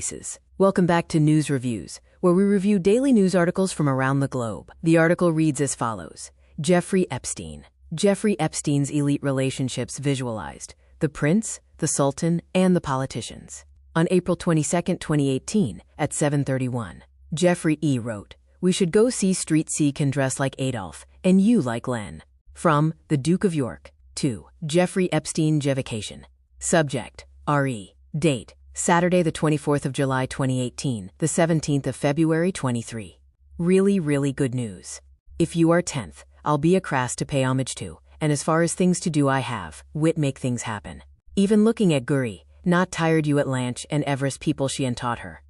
faces. Welcome back to News Reviews, where we review daily news articles from around the globe. The article reads as follows. Jeffrey Epstein. Jeffrey Epstein's elite relationships visualized: the prince, the sultan, and the politicians. On April 22, 2018, at 7:31, Jeffrey E. wrote, "We should go see Street C can dress like Adolf, and you like Len." From The Duke of York. 2. Jeffrey Epstein Jevication. Subject: R.E. Date: Saturday the 24th of July 2018, the 17th of February 23. Really good news. If you are 10th, I'll be a crass to pay homage to, and as far as things to do I have, wit make things happen. Even looking at Guri, not tired you at Lanch and Everest people she untaught her.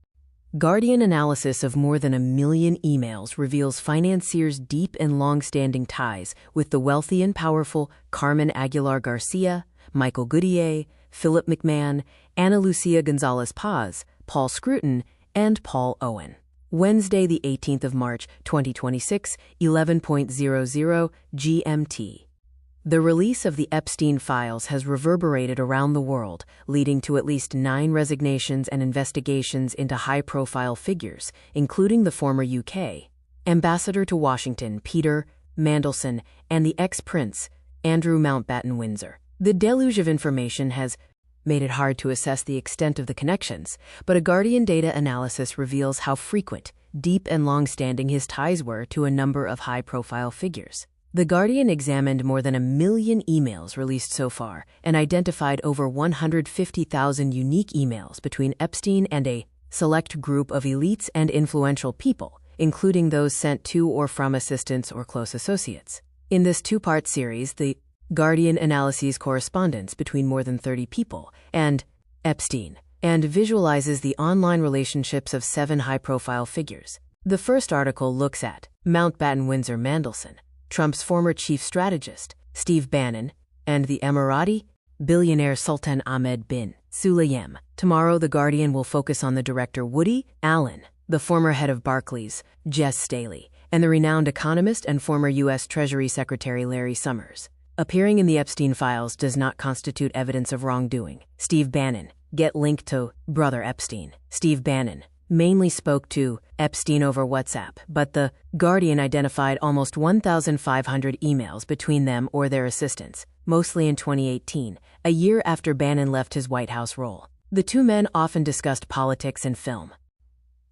Guardian analysis of more than 1 million emails reveals financiers' deep and long-standing ties with the wealthy and powerful Carmen Aguilar Garcia, Michael Goodyear, Philip McMahon, Ana Lucia Gonzalez Paz, Paul Scruton, and Paul Owen. Wednesday, the 18th of March, 2026, 11:00 GMT. The release of the Epstein files has reverberated around the world, leading to at least 9 resignations and investigations into high-profile figures, including the former UK ambassador to Washington, Peter Mandelson, and the ex-prince, Andrew Mountbatten Windsor. The deluge of information has made it hard to assess the extent of the connections, but a Guardian data analysis reveals how frequent, deep, and long-standing his ties were to a number of high-profile figures. The Guardian examined more than 1 million emails released so far and identified over 150,000 unique emails between Epstein and a select group of elites and influential people, including those sent to or from assistants or close associates. In this 2-part series, the Guardian analyses correspondence between more than 30 people and Epstein, and visualizes the online relationships of 7 high-profile figures. The first article looks at Mountbatten Windsor Mandelson, Trump's former chief strategist, Steve Bannon, and the Emirati billionaire Sultan Ahmed bin Sulayem. Tomorrow, The Guardian will focus on the director Woody Allen, the former head of Barclays, Jess Staley, and the renowned economist and former U.S. Treasury Secretary Larry Summers. Appearing in the Epstein files does not constitute evidence of wrongdoing. Steve Bannon, get linked to brother Epstein. Steve Bannon mainly spoke to Epstein over WhatsApp, but the Guardian identified almost 1,500 emails between them or their assistants, mostly in 2018, a year after Bannon left his White House role. The 2 men often discussed politics and film.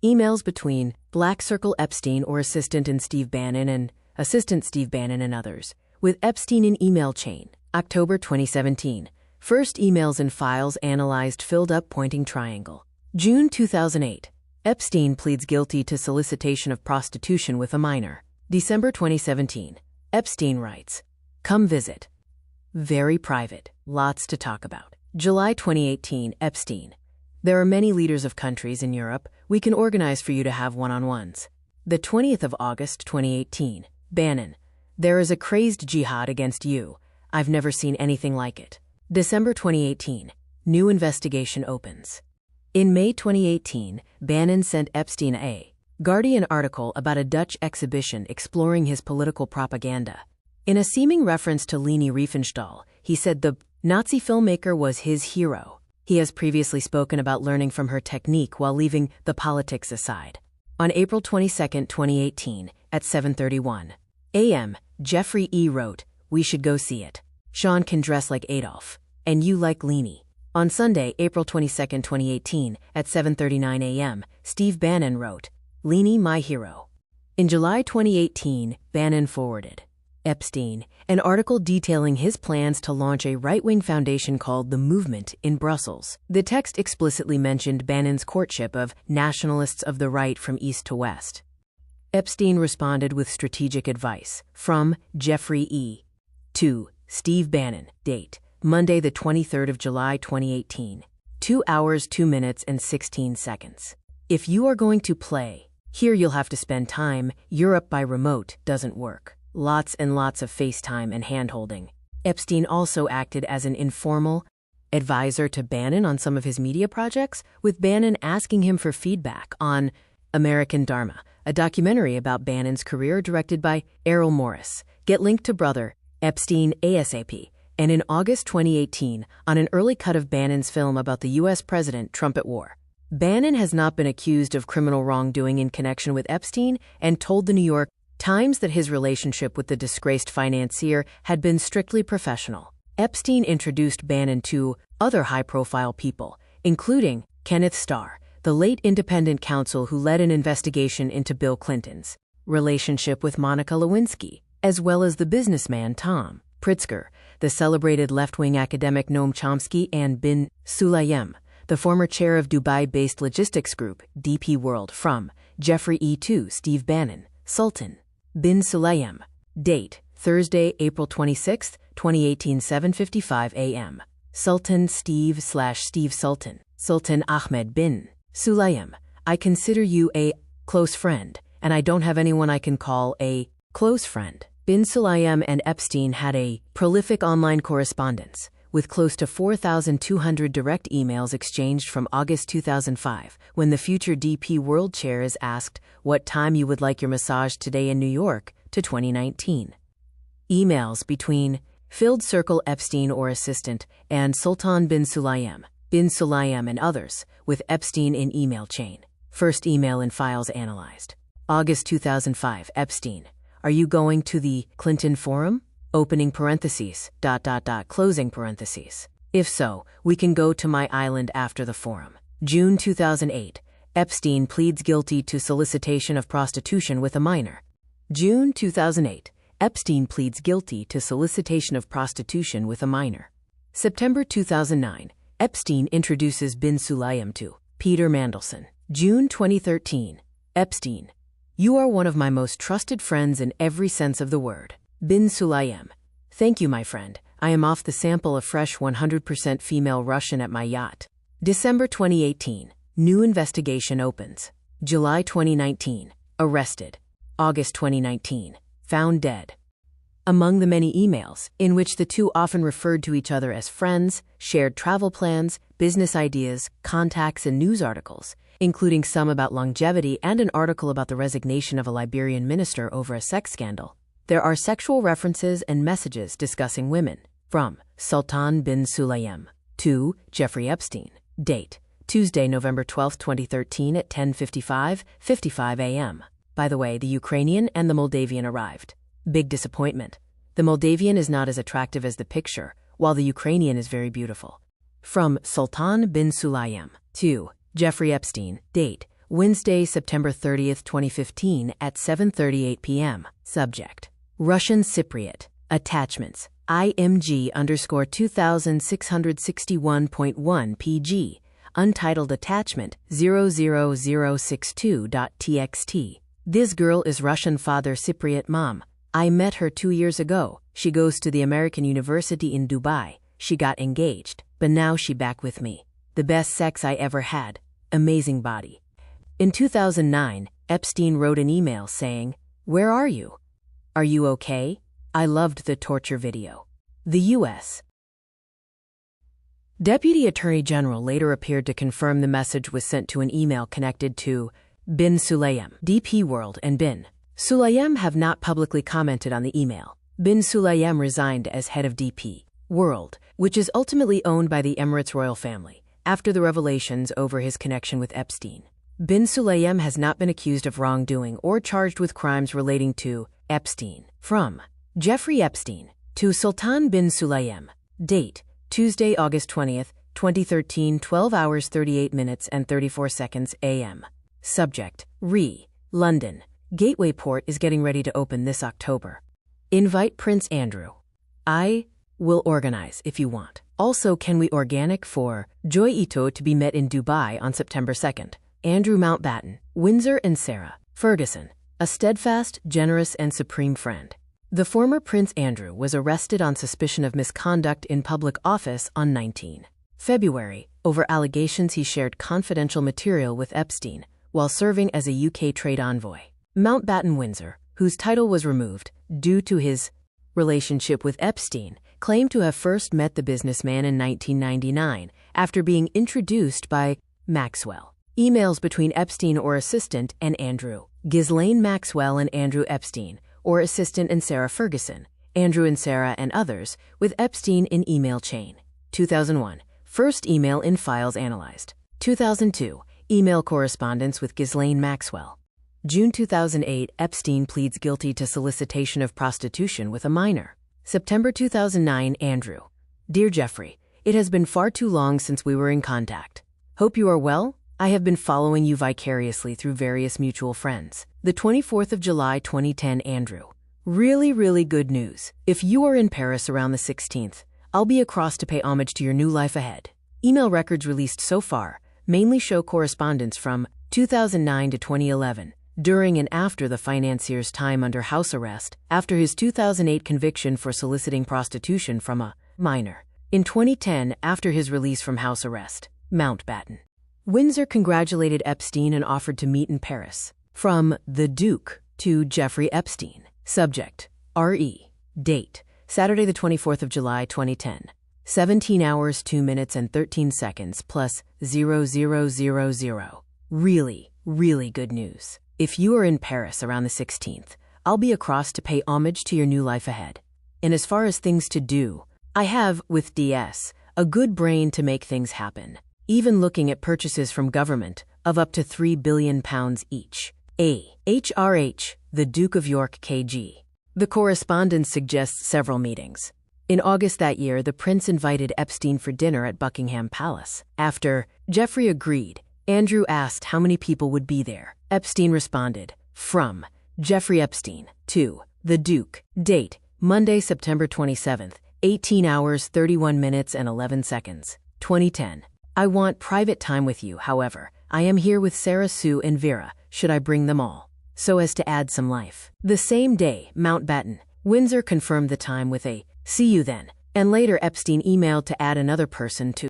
Emails between Black Circle Epstein or assistant and Steve Bannon and assistant Steve Bannon and others, with Epstein in email chain, October 2017. First emails and files analyzed filled up pointing triangle. June 2008. Epstein pleads guilty to solicitation of prostitution with a minor. December 2017. Epstein writes, "Come visit. Very private. Lots to talk about." July 2018. Epstein. "There are many leaders of countries in Europe. We can organize for you to have one-on-ones." The 20th of August 2018. Bannon. "There is a crazed jihad against you. I've never seen anything like it." December 2018. New investigation opens. In May 2018, Bannon sent Epstein a Guardian article about a Dutch exhibition exploring his political propaganda. In a seeming reference to Leni Riefenstahl, he said the Nazi filmmaker was his hero. He has previously spoken about learning from her technique while leaving the politics aside. On April 22, 2018, at 7:31 a.m., Jeffrey E. wrote, "We should go see it. Sean can dress like Adolf, and you like Leni." On Sunday, April 22, 2018, at 7:39 a.m., Steve Bannon wrote, "Leni, my hero." In July 2018, Bannon forwarded Epstein an article detailing his plans to launch a right-wing foundation called The Movement in Brussels. The text explicitly mentioned Bannon's courtship of nationalists of the right from east to west. Epstein responded with strategic advice from Jeffrey E. to Steve Bannon. Date: Monday, the 23rd of July 2018. 2 hours, 2 minutes, and 16 seconds. "If you are going to play, here you'll have to spend time. Europe by remote doesn't work. Lots and lots of FaceTime and hand-holding." Epstein also acted as an informal advisor to Bannon on some of his media projects, with Bannon asking him for feedback on American Dharma, a documentary about Bannon's career directed by Errol Morris. Get linked to brother Epstein ASAP. And in August 2018, on an early cut of Bannon's film about the U.S. President Trump at war. Bannon has not been accused of criminal wrongdoing in connection with Epstein and told the New York Times that his relationship with the disgraced financier had been strictly professional. Epstein introduced Bannon to other high-profile people, including Kenneth Starr, the late independent counsel who led an investigation into Bill Clinton's relationship with Monica Lewinsky, as well as the businessman Tom Pritzker, the celebrated left-wing academic Noam Chomsky, and bin Sulayem, the former chair of Dubai-based logistics group DP World, from Jeffrey E. to Steve Bannon, Sultan bin Sulayem. Date: Thursday, April 26, 2018, 7:55 a.m. Sultan Steve Sultan. Sultan Ahmed bin Sulayem. I consider you a close friend, and I don't have anyone I can call a close friend. Bin Sulayem and Epstein had a prolific online correspondence, with close to 4,200 direct emails exchanged from August 2005, when the future DP World Chair is asked what time you would like your massage today in New York, to 2019. Emails between Filled Circle Epstein or assistant and Sultan bin Sulayem and others, with Epstein in email chain. First email in files analyzed. August 2005, Epstein. Are you going to the Clinton Forum? Opening parentheses, .. closing parentheses. If so, we can go to my island after the forum. June 2008, Epstein pleads guilty to solicitation of prostitution with a minor. June 2008, Epstein pleads guilty to solicitation of prostitution with a minor. September 2009, Epstein introduces bin Sulayem to Peter Mandelson. June 2013, Epstein. You are one of my most trusted friends in every sense of the word. Bin Sulayem. Thank you, my friend. I am off the sample of fresh 100% female Russian at my yacht. December 2018. New investigation opens. July 2019. Arrested. August 2019. Found dead. Among the many emails, in which the two often referred to each other as friends, shared travel plans, business ideas, contacts, and news articles, including some about longevity and an article about the resignation of a Liberian minister over a sex scandal, there are sexual references and messages discussing women. From Sultan bin Sulayem to Jeffrey Epstein. Date: Tuesday, November 12, 2013 at 10:55 a.m. By the way, the Ukrainian and the Moldavian arrived. Big disappointment. The Moldavian is not as attractive as the picture, while the Ukrainian is very beautiful. From Sultan bin Sulayem to Jeffrey Epstein. Date: Wednesday, September 30, 2015 at 7:38 p.m. Subject: Russian Cypriot. Attachments: IMG_2661.1 PG. Untitled attachment 00062.txt. This girl is Russian father Cypriot mom. I met her 2 years ago. She goes to the American University in Dubai. She got engaged, but now she back with me. The best sex I ever had. Amazing body. In 2009, Epstein wrote an email saying, "Where are you? Are you okay? I loved the torture video." The U.S. Deputy Attorney General later appeared to confirm the message was sent to an email connected to bin Sulayem. DP World and bin Sulayem have not publicly commented on the email. Bin Sulayem resigned as head of DP World, which is ultimately owned by the Emirates royal family, after the revelations over his connection with Epstein. Bin Sulayem has not been accused of wrongdoing or charged with crimes relating to Epstein. From Jeffrey Epstein to Sultan bin Sulayem. Date: Tuesday, August 20th, 2013, 12 hours 38 minutes and 34 seconds a.m. Subject: London. Gateway Port is getting ready to open this October. Invite Prince Andrew. I will organize if you want. Also, can we organic for Joy Ito to be met in Dubai on September 2nd? Andrew Mountbatten, Windsor, and Sarah Ferguson, a steadfast, generous, and supreme friend. The former Prince Andrew was arrested on suspicion of misconduct in public office on 19 February over allegations he shared confidential material with Epstein while serving as a UK trade envoy. Mountbatten Windsor, whose title was removed due to his relationship with Epstein, claimed to have first met the businessman in 1999 after being introduced by Maxwell. Emails between Epstein or assistant and Andrew. Ghislaine Maxwell and Andrew Epstein, or assistant and Sarah Ferguson, Andrew and Sarah and others, with Epstein in email chain. 2001. First email in files analyzed. 2002. Email correspondence with Ghislaine Maxwell. June 2008, Epstein pleads guilty to solicitation of prostitution with a minor. September 2009, Andrew. Dear Jeffrey, it has been far too long since we were in contact. Hope you are well. I have been following you vicariously through various mutual friends. The 24th of July 2010, Andrew. Really good news. If you are in Paris around the 16th, I'll be across to pay homage to your new life ahead. Email records released so far mainly show correspondence from 2009 to 2011, during and after the financier's time under house arrest, after his 2008 conviction for soliciting prostitution from a minor. In 2010, after his release from house arrest, Mountbatten. Windsor congratulated Epstein and offered to meet in Paris. From the Duke to Jeffrey Epstein. Subject, R.E. Date, Saturday the 24th of July 2010. 17 hours 2 minutes and 13 seconds plus 0000. Really good news. If you are in Paris around the 16th, I'll be across to pay homage to your new life ahead. And as far as things to do, I have, with DS, a good brain to make things happen. Even looking at purchases from government of up to £3 billion each. HRH, the Duke of York KG. The correspondence suggests several meetings. In August that year, the prince invited Epstein for dinner at Buckingham Palace. After Jeffrey agreed, Andrew asked how many people would be there. Epstein responded, from Jeffrey Epstein to the Duke. Date, Monday, September 27th, 18 hours 31 minutes and 11 seconds, 2010. I want private time with you, however. I am here with Sarah, Sue, and Vera. Should I bring them all? So as to add some life. The same day, Mountbatten. Windsor confirmed the time with a see you then, and later Epstein emailed to add another person to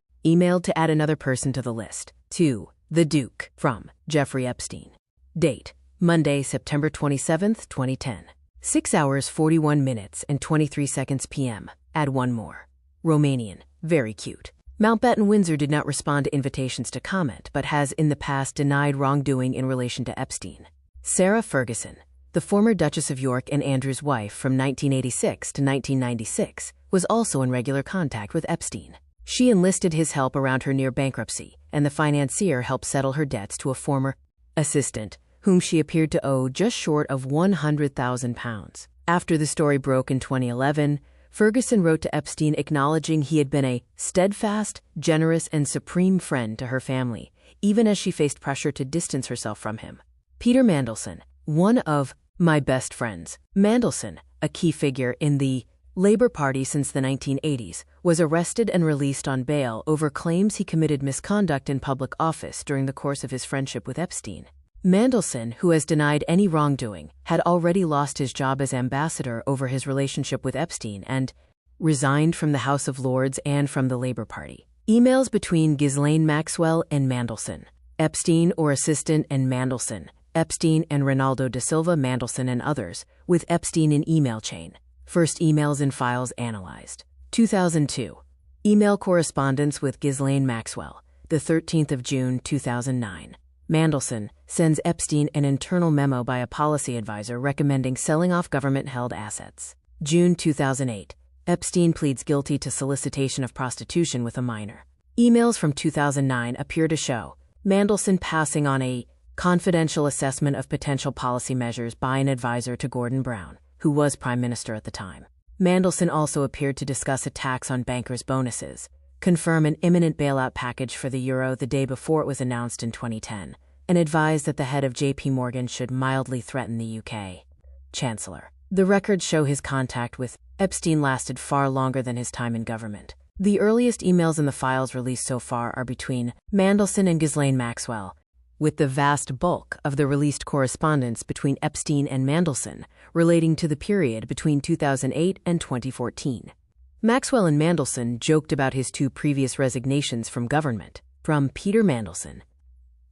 the list. To the Duke. From Jeffrey Epstein. Date, Monday, September 27th, 2010. 6 hours 41 minutes and 23 seconds p.m. Add one more. Romanian. Very cute. Mountbatten Windsor did not respond to invitations to comment, but has in the past denied wrongdoing in relation to Epstein. Sarah Ferguson, the former Duchess of York and Andrew's wife from 1986 to 1996, was also in regular contact with Epstein. She enlisted his help around her near bankruptcy, and the financier helped settle her debts to a former assistant, whom she appeared to owe just short of £100,000. After the story broke in 2011, Ferguson wrote to Epstein acknowledging he had been a steadfast, generous, and supreme friend to her family, even as she faced pressure to distance herself from him. Peter Mandelson, one of my best friends. Mandelson, a key figure in the Labour Party since the 1980s, was arrested and released on bail over claims he committed misconduct in public office during the course of his friendship with Epstein. Mandelson, who has denied any wrongdoing, had already lost his job as ambassador over his relationship with Epstein and resigned from the House of Lords and from the Labour Party. Emails between Ghislaine Maxwell and Mandelson. Epstein or assistant and Mandelson. Epstein and Ronaldo da Silva, Mandelson and others, with Epstein in email chain. First emails and files analyzed. 2002. Email correspondence with Ghislaine Maxwell, the 13th of June 2009. Mandelson sends Epstein an internal memo by a policy advisor recommending selling off government-held assets. June 2008. Epstein pleads guilty to solicitation of prostitution with a minor. Emails from 2009 appear to show Mandelson passing on a confidential assessment of potential policy measures by an advisor to Gordon Brown, who was Prime Minister at the time. Mandelson also appeared to discuss a tax on bankers' bonuses, confirm an imminent bailout package for the euro the day before it was announced in 2010, and advised that the head of JP Morgan should mildly threaten the UK Chancellor. The records show his contact with Epstein lasted far longer than his time in government. The earliest emails in the files released so far are between Mandelson and Ghislaine Maxwell, with the vast bulk of the released correspondence between Epstein and Mandelson relating to the period between 2008 and 2014. Maxwell and Mandelson joked about his two previous resignations from government. From Peter Mandelson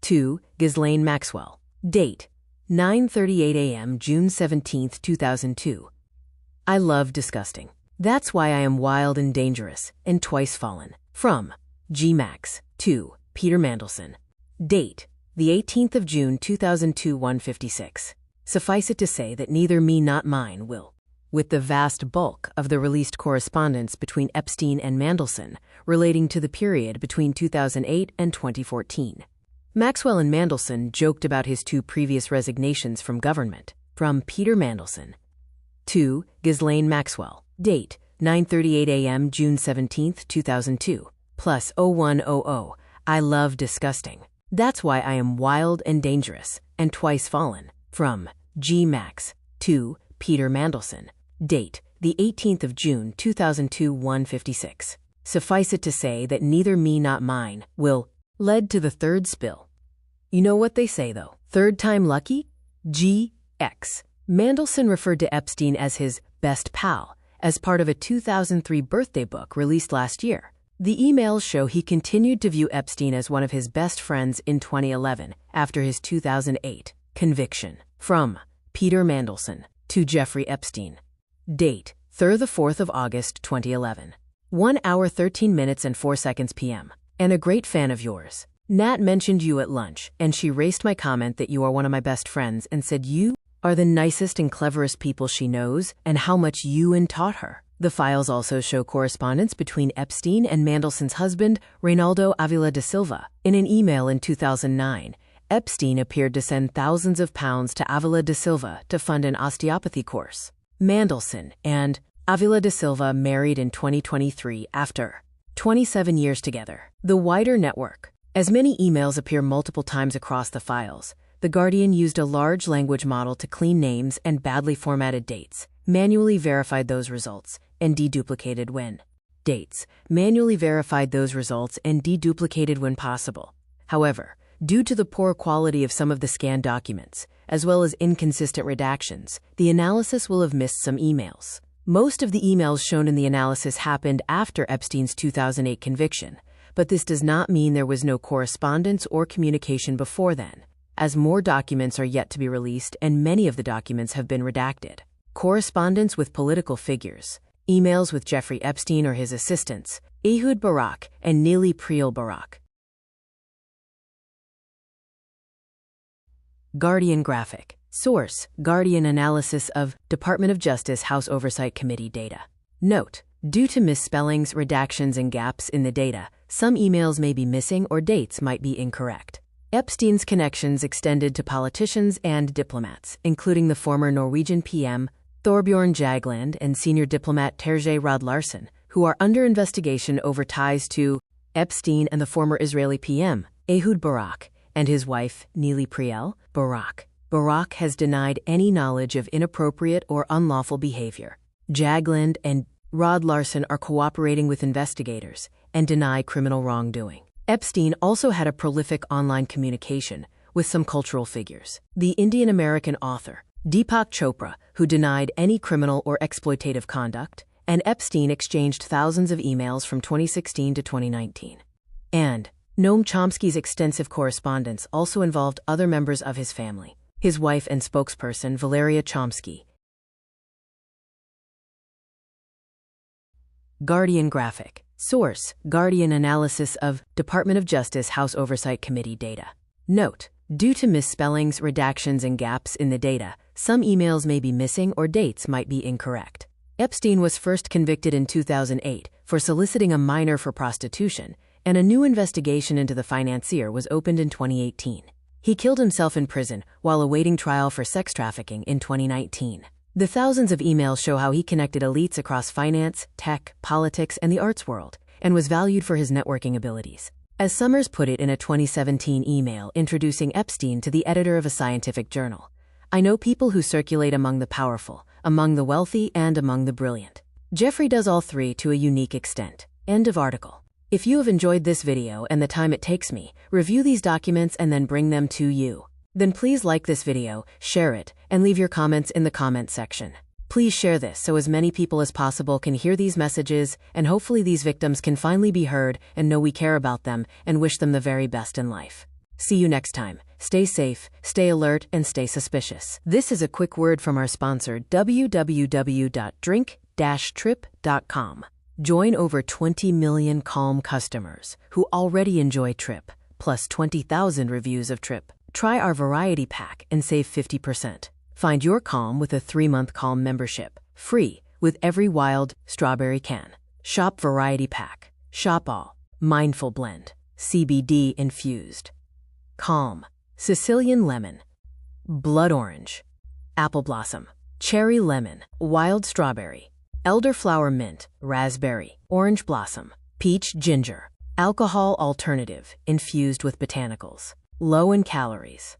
to Ghislaine Maxwell. Date, 9:38 a.m. June 17, 2002. I love disgusting. That's why I am wild and dangerous, and twice fallen. From G. Max to Peter Mandelson. Date, the 18th of June 2002, 1:56. Suffice it to say that neither me nor mine will. With the vast bulk of the released correspondence between Epstein and Mandelson relating to the period between 2008 and 2014. Maxwell and Mandelson joked about his 2 previous resignations from government. From Peter Mandelson. To Ghislaine Maxwell. Date, 9:38 a.m. June 17, 2002. Plus 0100. I love disgusting. That's why I am wild and dangerous, and twice fallen. From G. Max. To Peter Mandelson. Date, the 18th of June 2002 1:56. Suffice it to say that neither me not mine will led to the third spill. You know what they say though, third time lucky? GX. Mandelson referred to Epstein as his best pal as part of a 2003 birthday book released last year. The emails show he continued to view Epstein as one of his best friends in 2011 after his 2008 conviction. From Peter Mandelson. To Jeffrey Epstein. Date, 4th of August 2011. 1 hour 13 minutes and 4 seconds p.m. And a great fan of yours. Nat mentioned you at lunch, and she erased my comment that you are one of my best friends and said you are the nicest and cleverest people she knows and how much you taught her. The files also show correspondence between Epstein and Mandelson's husband, Reynaldo Avila da Silva. In an email in 2009, Epstein appeared to send thousands of pounds to Avila da Silva to fund an osteopathy course. Mandelson and Avila da Silva married in 2023 after 27 years together. The wider network. As many emails appear multiple times across the files, The Guardian used a large language model to clean names and badly formatted dates, manually verified those results, and deduplicated when possible. However, due to the poor quality of some of the scanned documents, as well as inconsistent redactions, the analysis will have missed some emails. Most of the emails shown in the analysis happened after Epstein's 2008 conviction, but this does not mean there was no correspondence or communication before then, as more documents are yet to be released and many of the documents have been redacted. Correspondence with political figures, emails with Jeffrey Epstein or his assistants, Ehud Barak and Neely Priel Barak. Guardian graphic. Source: Guardian analysis of Department of Justice House Oversight Committee data. Note: due to misspellings, redactions, and gaps in the data, some emails may be missing or dates might be incorrect. Epstein's connections extended to politicians and diplomats, including the former Norwegian PM Thorbjørn Jagland and senior diplomat Terje Rod-Larsen, who are under investigation over ties to Epstein and the former Israeli PM Ehud Barak and his wife Neely Priel Barak. Barak has denied any knowledge of inappropriate or unlawful behavior. Jagland and Rod-Larsen are cooperating with investigators and deny criminal wrongdoing. Epstein also had a prolific online communication with some cultural figures. The Indian-American author, Deepak Chopra, who denied any criminal or exploitative conduct, and Epstein exchanged thousands of emails from 2016 to 2019. And Noam Chomsky's extensive correspondence also involved other members of his family, his wife and spokesperson Valeria Chomsky. Guardian graphic. Source: Guardian analysis of Department of Justice House Oversight Committee data. Note: due to misspellings, redactions, and gaps in the data, some emails may be missing or dates might be incorrect. Epstein was first convicted in 2008 for soliciting a minor for prostitution, and a new investigation into the financier was opened in 2018. He killed himself in prison while awaiting trial for sex trafficking in 2019. The thousands of emails show how he connected elites across finance, tech, politics, and the arts world, and was valued for his networking abilities. As Summers put it in a 2017 email introducing Epstein to the editor of a scientific journal, "I know people who circulate among the powerful, among the wealthy, and among the brilliant. Jeffrey does all three to a unique extent." End of article. If you have enjoyed this video and the time it takes me, review these documents and then bring them to you. Then please like this video, share it, and leave your comments in the comment section. Please share this so as many people as possible can hear these messages, and hopefully these victims can finally be heard and know we care about them and wish them the very best in life. See you next time. Stay safe, stay alert, and stay suspicious. This is a quick word from our sponsor, www.drink-trip.com. Join over 20 million Calm customers who already enjoy Trip, plus 20,000 reviews of Trip. Try our variety pack and save 50%. Find your Calm with a 3-month Calm membership, free with every wild strawberry can. Shop variety pack. Shop all. Mindful blend. CBD infused. calm, Sicilian lemon, blood orange, apple blossom, cherry lemon, wild strawberry, elderflower mint, raspberry, orange blossom, peach ginger, alcohol alternative infused with botanicals, low in calories.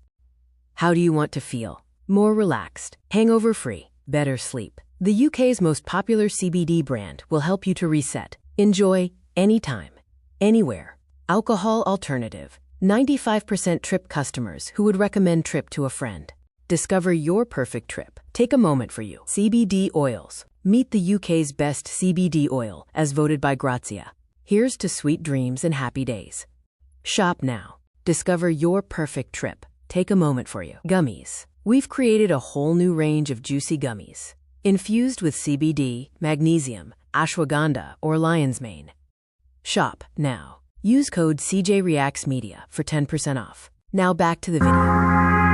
How do you want to feel? More relaxed, hangover-free, better sleep. The UK's most popular CBD brand will help you to reset. Enjoy anytime, anywhere. Alcohol alternative. 95% Trip customers who would recommend Trip to a friend. Discover your perfect trip. Take a moment for you. CBD oils. Meet the UK's best CBD oil as voted by Grazia. Here's to sweet dreams and happy days. Shop now. Discover your perfect trip. Take a moment for you. Gummies. We've created a whole new range of juicy gummies. Infused with CBD, magnesium, ashwagandha, or lion's mane. Shop now. Use code CJReactsMedia for 10% off. Now back to the video.